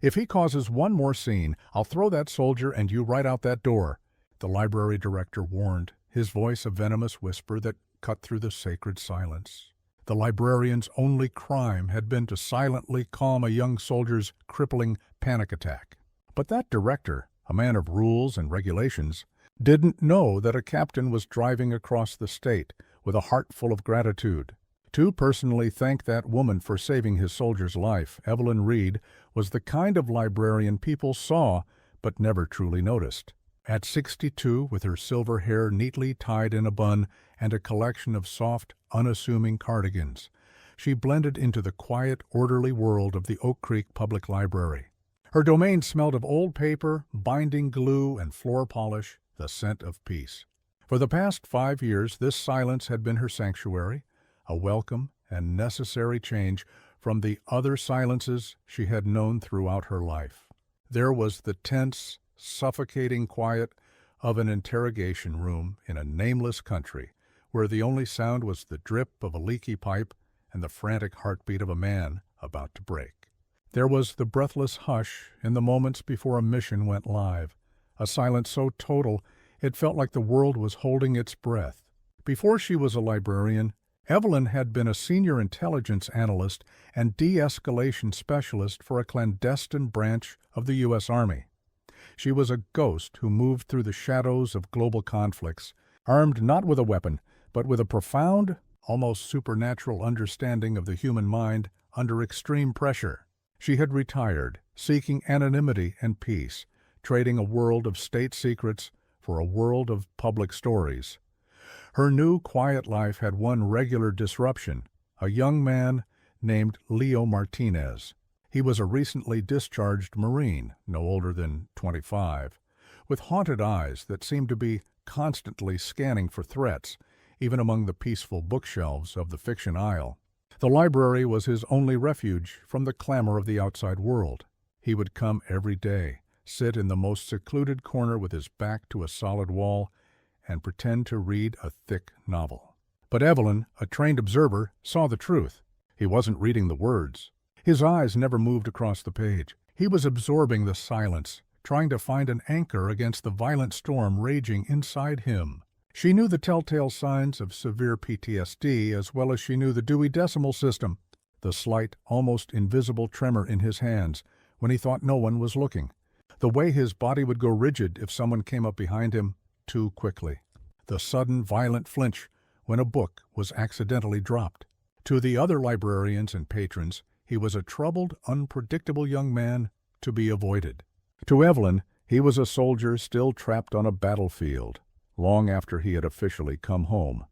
If he causes one more scene, I'll throw that soldier and you right out that door," the library director warned, his voice a venomous whisper that cut through the sacred silence. The librarian's only crime had been to silently calm a young soldier's crippling panic attack. But that director, a man of rules and regulations, didn't know that a captain was driving across the state with a heart full of gratitude. To personally thank that woman for saving his soldier's life, Evelyn Reed was the kind of librarian people saw but never truly noticed. At 62, with her silver hair neatly tied in a bun and a collection of soft, unassuming cardigans, she blended into the quiet, orderly world of the Oak Creek Public Library. Her domain smelled of old paper, binding glue, and floor polish, the scent of peace. For the past 5 years, this silence had been her sanctuary, a welcome and necessary change from the other silences she had known throughout her life. There was the tense, suffocating quiet of an interrogation room in a nameless country, where the only sound was the drip of a leaky pipe and the frantic heartbeat of a man about to break. There was the breathless hush in the moments before a mission went live, a silence so total it felt like the world was holding its breath. Before she was a librarian, Evelyn had been a senior intelligence analyst and de-escalation specialist for a clandestine branch of the U.S. Army. She was a ghost who moved through the shadows of global conflicts, armed not with a weapon, but with a profound, almost supernatural understanding of the human mind under extreme pressure. She had retired, seeking anonymity and peace, trading a world of state secrets for a world of public stories. Her new, quiet life had one regular disruption, a young man named Leo Martinez. He was a recently discharged Marine, no older than 25, with haunted eyes that seemed to be constantly scanning for threats, even among the peaceful bookshelves of the fiction aisle. The library was his only refuge from the clamor of the outside world. He would come every day, sit in the most secluded corner with his back to a solid wall, and pretend to read a thick novel. But Evelyn, a trained observer, saw the truth. He wasn't reading the words. His eyes never moved across the page. He was absorbing the silence, trying to find an anchor against the violent storm raging inside him. She knew the telltale signs of severe PTSD as well as she knew the Dewey Decimal System, the slight, almost invisible tremor in his hands when he thought no one was looking, the way his body would go rigid if someone came up behind him too quickly, the sudden violent flinch when a book was accidentally dropped. To the other librarians and patrons, he was a troubled, unpredictable young man to be avoided. To Evelyn, he was a soldier still trapped on a battlefield, long after he had officially come home.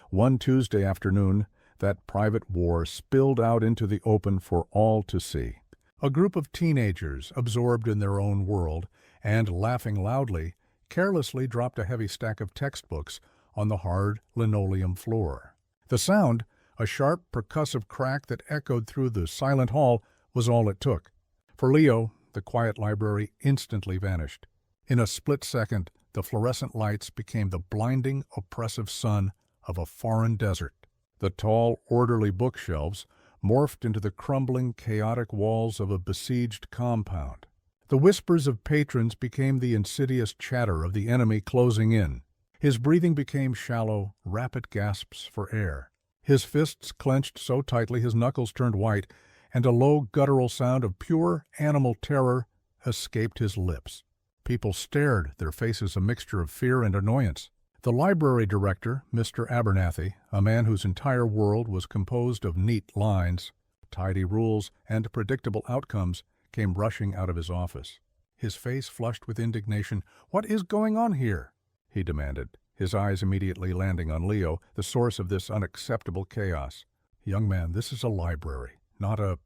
One Tuesday afternoon, that private war spilled out into the open for all to see. A group of teenagers, absorbed in their own world and laughing loudly, carelessly dropped a heavy stack of textbooks on the hard linoleum floor. The sound, a sharp, percussive crack that echoed through the silent hall, was all it took. For Leo, the quiet library instantly vanished. In a split second, the fluorescent lights became the blinding, oppressive sun of a foreign desert. The tall, orderly bookshelves morphed into the crumbling, chaotic walls of a besieged compound. The whispers of patrons became the insidious chatter of the enemy closing in. His breathing became shallow, rapid gasps for air. His fists clenched so tightly his knuckles turned white, and a low, guttural sound of pure animal terror escaped his lips. People stared, their faces a mixture of fear and annoyance. The library director, Mr. Abernathy, a man whose entire world was composed of neat lines, tidy rules, and predictable outcomes, came rushing out of his office. His face flushed with indignation. "What is going on here?" he demanded, his eyes immediately landing on Leo, the source of this unacceptable chaos. "Young man, this is a library, not a—"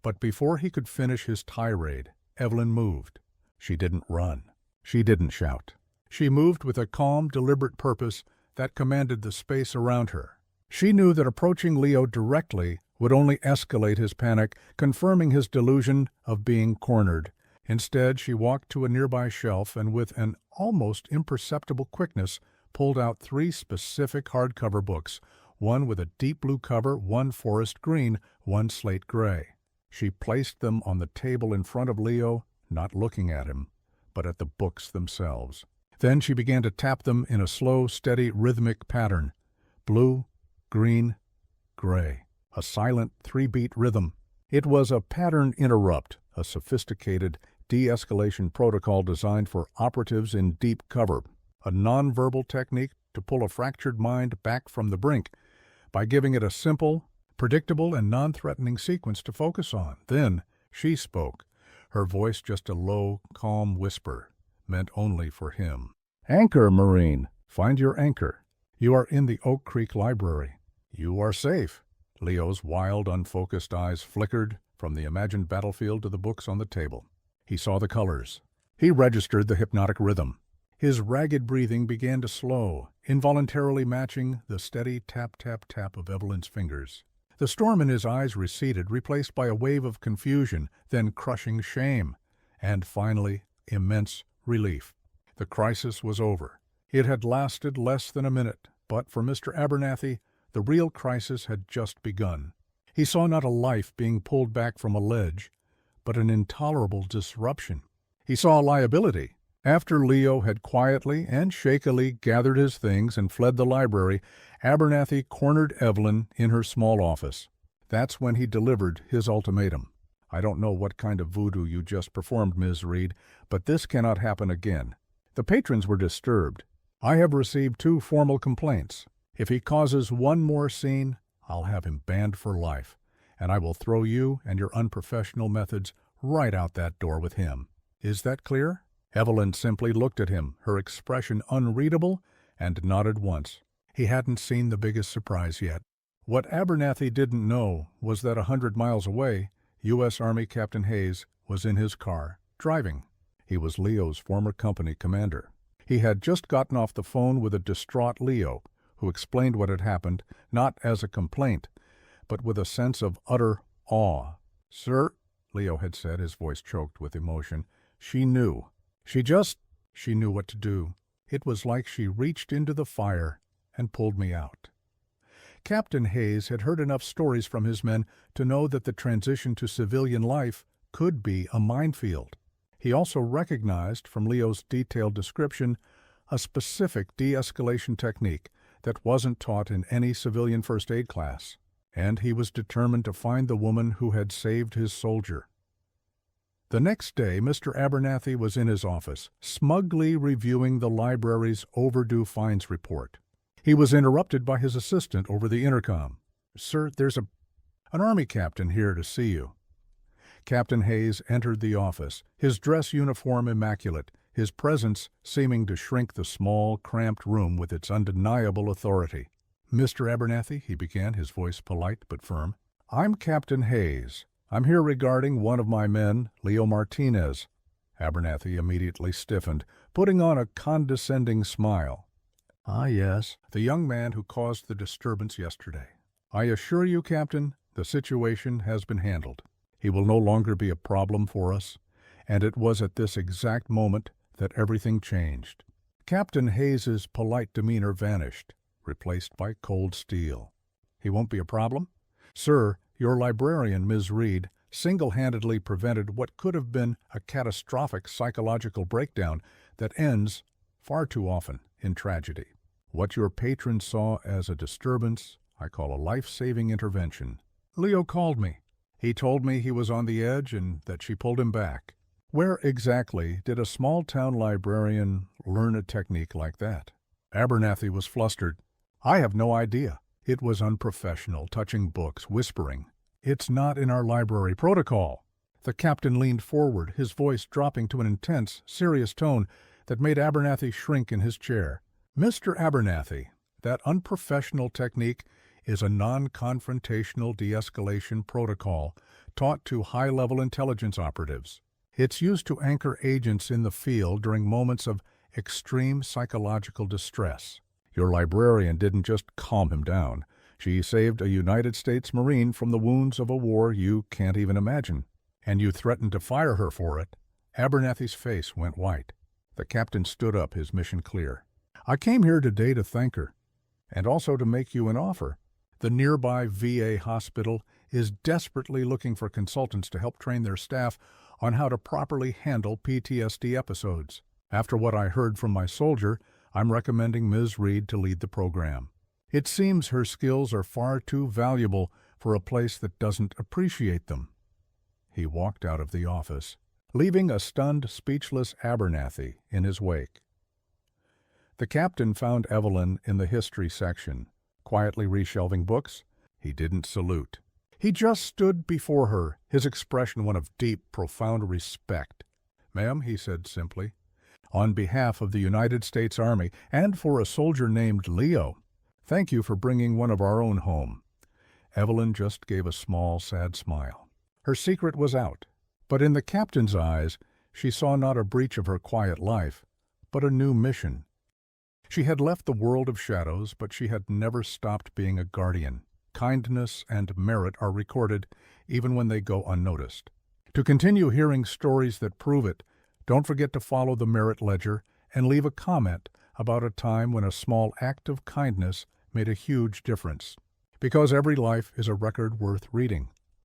But before he could finish his tirade, Evelyn moved. She didn't run. She didn't shout. She moved with a calm, deliberate purpose that commanded the space around her. She knew that approaching Leo directly would only escalate his panic, confirming his delusion of being cornered. Instead, she walked to a nearby shelf and with an almost imperceptible quickness pulled out 3 specific hardcover books, one with a deep blue cover, one forest green, one slate gray. She placed them on the table in front of Leo, not looking at him, but at the books themselves. Then she began to tap them in a slow, steady, rhythmic pattern. Blue, green, gray. A silent three-beat rhythm. It was a pattern interrupt, a sophisticated de-escalation protocol designed for operatives in deep cover, a nonverbal technique to pull a fractured mind back from the brink by giving it a simple, predictable, and non-threatening sequence to focus on. Then she spoke, her voice just a low, calm whisper, meant only for him. "Anchor, Marine. Find your anchor. You are in the Oak Creek Library. You are safe." Leo's wild, unfocused eyes flickered from the imagined battlefield to the books on the table. He saw the colors. He registered the hypnotic rhythm. His ragged breathing began to slow, involuntarily matching the steady tap-tap-tap of Evelyn's fingers. The storm in his eyes receded, replaced by a wave of confusion, then crushing shame, and finally immense relief. The crisis was over. It had lasted less than a minute, but for Mr. Abernathy, the real crisis had just begun. He saw not a life being pulled back from a ledge, but an intolerable disruption. He saw a liability. After Leo had quietly and shakily gathered his things and fled the library, Abernathy cornered Evelyn in her small office. That's when he delivered his ultimatum. "I don't know what kind of voodoo you just performed, Ms. Reed, but this cannot happen again. The patrons were disturbed. I have received 2 formal complaints. If he causes one more scene, I'll have him banned for life, and I will throw you and your unprofessional methods right out that door with him. Is that clear?" Evelyn simply looked at him, her expression unreadable, and nodded once. He hadn't seen the biggest surprise yet. What Abernathy didn't know was that 100 miles away, U.S. Army Captain Hayes was in his car, driving. He was Leo's former company commander. He had just gotten off the phone with a distraught Leo, who explained what had happened, not as a complaint, but with a sense of utter awe. "Sir," Leo had said, his voice choked with emotion, "she knew. She knew what to do. It was like she reached into the fire and pulled me out." Captain Hayes had heard enough stories from his men to know that the transition to civilian life could be a minefield. He also recognized from Leo's detailed description a specific de-escalation technique that wasn't taught in any civilian first aid class, and he was determined to find the woman who had saved his soldier. The next day, Mr. Abernathy was in his office, smugly reviewing the library's overdue fines report. He was interrupted by his assistant over the intercom. "Sir, there's an Army captain here to see you." Captain Hayes entered the office, his dress uniform immaculate, his presence seeming to shrink the small, cramped room with its undeniable authority. "Mr. Abernathy," he began, his voice polite but firm, "I'm Captain Hayes. I'm here regarding one of my men, Leo Martinez." Abernathy immediately stiffened, putting on a condescending smile. "Ah, yes, the young man who caused the disturbance yesterday. I assure you, Captain, the situation has been handled. He will no longer be a problem for us, and it was at this exact moment that everything changed." Captain Hayes's polite demeanor vanished, replaced by cold steel. "He won't be a problem? Sir, your librarian, Ms. Reed, single-handedly prevented what could have been a catastrophic psychological breakdown that ends, far too often, in tragedy. What your patron saw as a disturbance, I call a life-saving intervention. Leo called me. He told me he was on the edge and that she pulled him back. Where exactly did a small-town librarian learn a technique like that?" Abernathy was flustered. "I have no idea. It was unprofessional, touching books, whispering. It's not in our library protocol." The captain leaned forward, his voice dropping to an intense, serious tone that made Abernathy shrink in his chair. "Mr. Abernathy, that unprofessional technique is a non-confrontational de-escalation protocol taught to high-level intelligence operatives. It's used to anchor agents in the field during moments of extreme psychological distress. Your librarian didn't just calm him down. She saved a United States Marine from the wounds of a war you can't even imagine. And you threatened to fire her for it." Abernathy's face went white. The captain stood up, his mission clear. "I came here today to thank her, and also to make you an offer. The nearby VA hospital is desperately looking for consultants to help train their staff on how to properly handle PTSD episodes. After what I heard from my soldier, I'm recommending Ms. Reed to lead the program. It seems her skills are far too valuable for a place that doesn't appreciate them." He walked out of the office, leaving a stunned, speechless Abernathy in his wake. The captain found Evelyn in the history section, quietly reshelving books. He didn't salute. He just stood before her, his expression one of deep, profound respect. "Ma'am," he said simply, "on behalf of the United States Army and for a soldier named Leo, thank you for bringing one of our own home." Evelyn just gave a small, sad smile. Her secret was out, but in the captain's eyes, she saw not a breach of her quiet life, but a new mission. She had left the world of shadows, but she had never stopped being a guardian. Kindness and merit are recorded even when they go unnoticed. To continue hearing stories that prove it, don't forget to follow the Merit Ledger and leave a comment about a time when a small act of kindness made a huge difference. Because every life is a record worth reading.